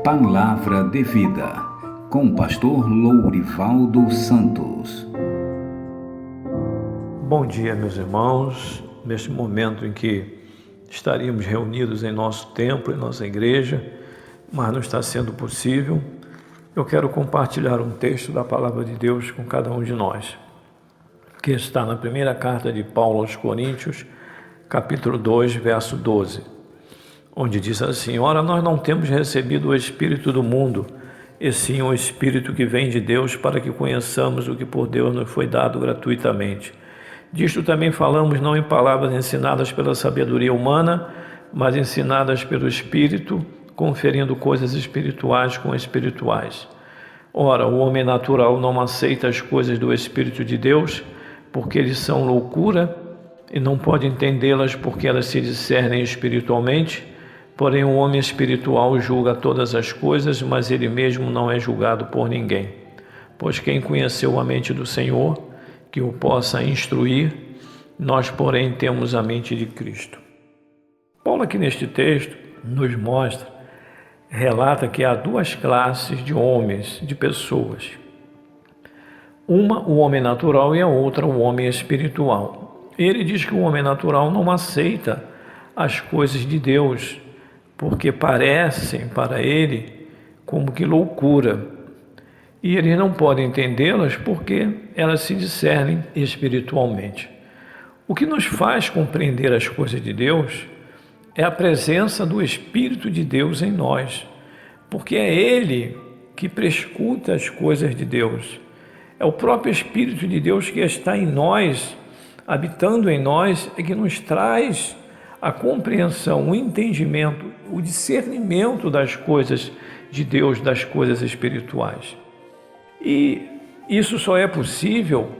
Palavra de Vida, com o pastor Lourivaldo Santos. Bom dia, meus irmãos. Neste momento em que estaríamos reunidos em nosso templo, em nossa igreja, mas não está sendo possível, eu quero compartilhar um texto da Palavra de Deus com cada um de nós, que está na primeira carta de Paulo aos Coríntios, capítulo 2, verso 12, onde diz assim: Ora, nós não temos recebido o Espírito do mundo, e sim o Espírito que vem de Deus, para que conheçamos o que por Deus nos foi dado gratuitamente. Disto também falamos não em palavras ensinadas pela sabedoria humana, mas ensinadas pelo Espírito, conferindo coisas espirituais com espirituais. Ora, o homem natural não aceita as coisas do Espírito de Deus, porque eles são loucura, e não pode entendê-las porque elas se discernem espiritualmente. Porém, o homem espiritual julga todas as coisas, mas ele mesmo não é julgado por ninguém. Pois quem conheceu a mente do Senhor, que o possa instruir, nós, porém, temos a mente de Cristo. Paulo, aqui neste texto, nos mostra, relata que há duas classes de homens, de pessoas. Uma, o homem natural, e a outra, o homem espiritual. Ele diz que o homem natural não aceita as coisas de Deus, porque parecem para ele como que loucura. E eles não podem entendê-las porque elas se discernem espiritualmente. O que nos faz compreender as coisas de Deus é a presença do Espírito de Deus em nós, porque é Ele que prescuta as coisas de Deus. É o próprio Espírito de Deus que está em nós, habitando em nós, é que nos traz a compreensão, o entendimento, o discernimento das coisas de Deus, das coisas espirituais. E isso só é possível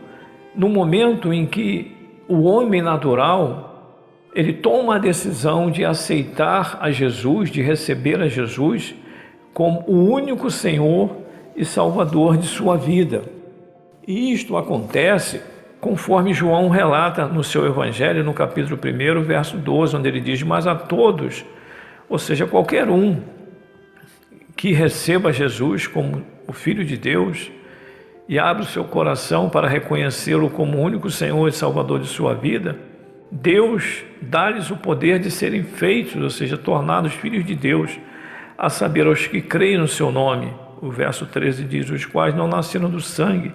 no momento em que o homem natural, ele toma a decisão de aceitar a Jesus, de receber a Jesus como o único Senhor e Salvador de sua vida. E isto acontece conforme João relata no seu Evangelho, no capítulo 1, verso 12, onde ele diz: Mas a todos, ou seja, qualquer um que receba Jesus como o Filho de Deus e abre o seu coração para reconhecê-lo como o único Senhor e Salvador de sua vida, Deus dá-lhes o poder de serem feitos, ou seja, tornados filhos de Deus, a saber, aos que creem no seu nome. O verso 13 diz: Os quais não nasceram do sangue,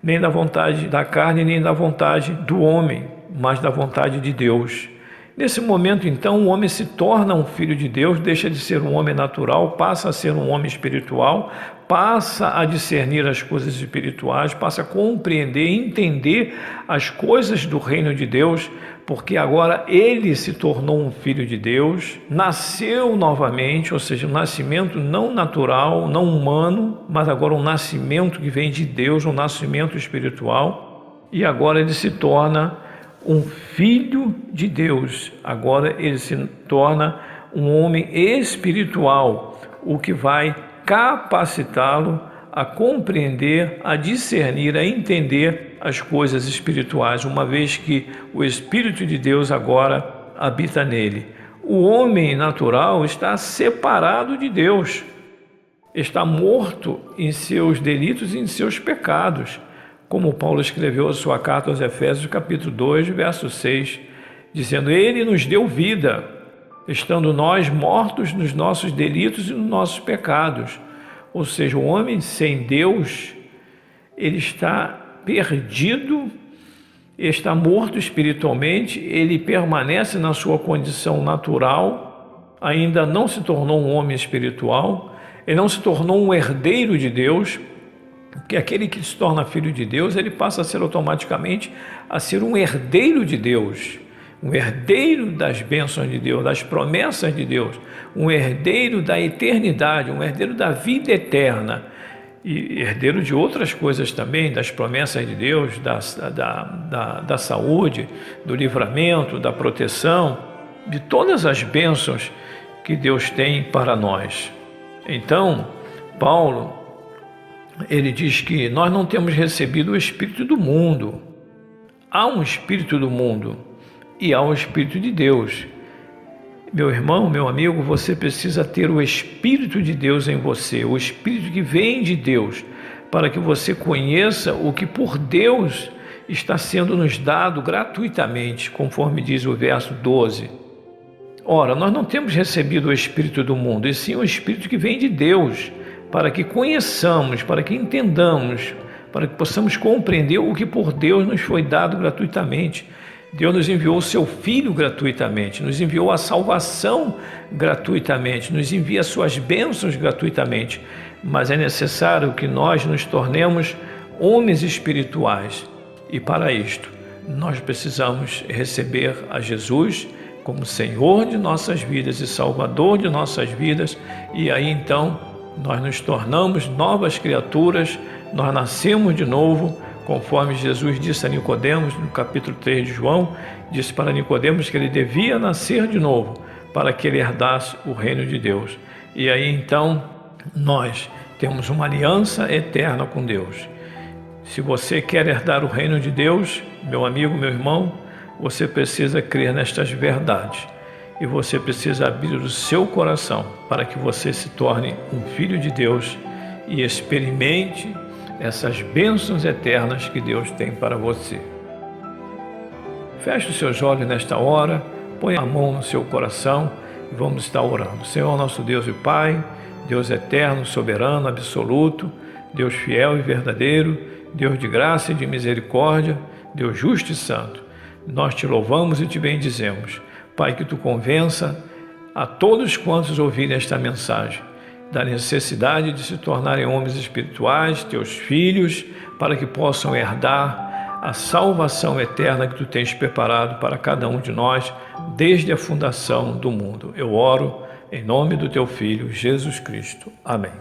nem da vontade da carne, nem da vontade do homem, mas da vontade de Deus. Nesse momento, então, o homem se torna um filho de Deus, deixa de ser um homem natural, passa a ser um homem espiritual, passa a discernir as coisas espirituais, passa a compreender, entender as coisas do reino de Deus, porque agora ele se tornou um filho de Deus, nasceu novamente, ou seja, um nascimento não natural, não humano, mas agora um nascimento que vem de Deus, um nascimento espiritual, e agora ele se torna um filho de Deus. Agora ele se torna um homem espiritual, o que vai capacitá-lo a compreender, a discernir, a entender as coisas espirituais, uma vez que o Espírito de Deus agora habita nele. O homem natural está separado de Deus, está morto em seus delitos e em seus pecados, como Paulo escreveu a sua carta aos Efésios, capítulo 2, verso 6, dizendo: Ele nos deu vida, estando nós mortos nos nossos delitos e nos nossos pecados. Ou seja, o homem sem Deus, ele está perdido, está morto espiritualmente, ele permanece na sua condição natural, ainda não se tornou um homem espiritual, ele não se tornou um herdeiro de Deus, porque aquele que se torna filho de Deus, ele passa a ser automaticamente a ser um herdeiro de Deus, um herdeiro das bênçãos de Deus, das promessas de Deus, um herdeiro da eternidade, um herdeiro da vida eterna, e herdeiro de outras coisas também, das promessas de Deus, da saúde, do livramento, da proteção, de todas as bênçãos que Deus tem para nós. Então, Paulo, ele diz que nós não temos recebido o Espírito do mundo. Há um Espírito do mundo e há um Espírito de Deus. Meu irmão, meu amigo, você precisa ter o Espírito de Deus em você, o Espírito que vem de Deus, para que você conheça o que por Deus está sendo nos dado gratuitamente, conforme diz o verso 12. Ora, nós não temos recebido o Espírito do mundo, e sim o Espírito que vem de Deus, para que conheçamos, para que entendamos, para que possamos compreender o que por Deus nos foi dado gratuitamente. Deus nos enviou o seu Filho gratuitamente, nos enviou a salvação gratuitamente, nos envia as suas bênçãos gratuitamente, mas é necessário que nós nos tornemos homens espirituais, e para isto nós precisamos receber a Jesus como Senhor de nossas vidas e Salvador de nossas vidas, e aí então nós nos tornamos novas criaturas, nós nascemos de novo, conforme Jesus disse a Nicodemos, no capítulo 3 de João, disse para Nicodemos que ele devia nascer de novo, para que ele herdasse o reino de Deus. E aí então, nós temos uma aliança eterna com Deus. Se você quer herdar o reino de Deus, meu amigo, meu irmão, você precisa crer nestas verdades. E você precisa abrir o seu coração para que você se torne um filho de Deus e experimente essas bênçãos eternas que Deus tem para você. Feche os seus olhos nesta hora, põe a mão no seu coração e vamos estar orando. Senhor, nosso Deus e Pai, Deus eterno, soberano, absoluto, Deus fiel e verdadeiro, Deus de graça e de misericórdia, Deus justo e santo, nós te louvamos e te bendizemos. Pai, que tu convença a todos quantos ouvirem esta mensagem da necessidade de se tornarem homens espirituais, teus filhos, para que possam herdar a salvação eterna que tu tens preparado para cada um de nós desde a fundação do mundo. Eu oro em nome do teu Filho, Jesus Cristo. Amém.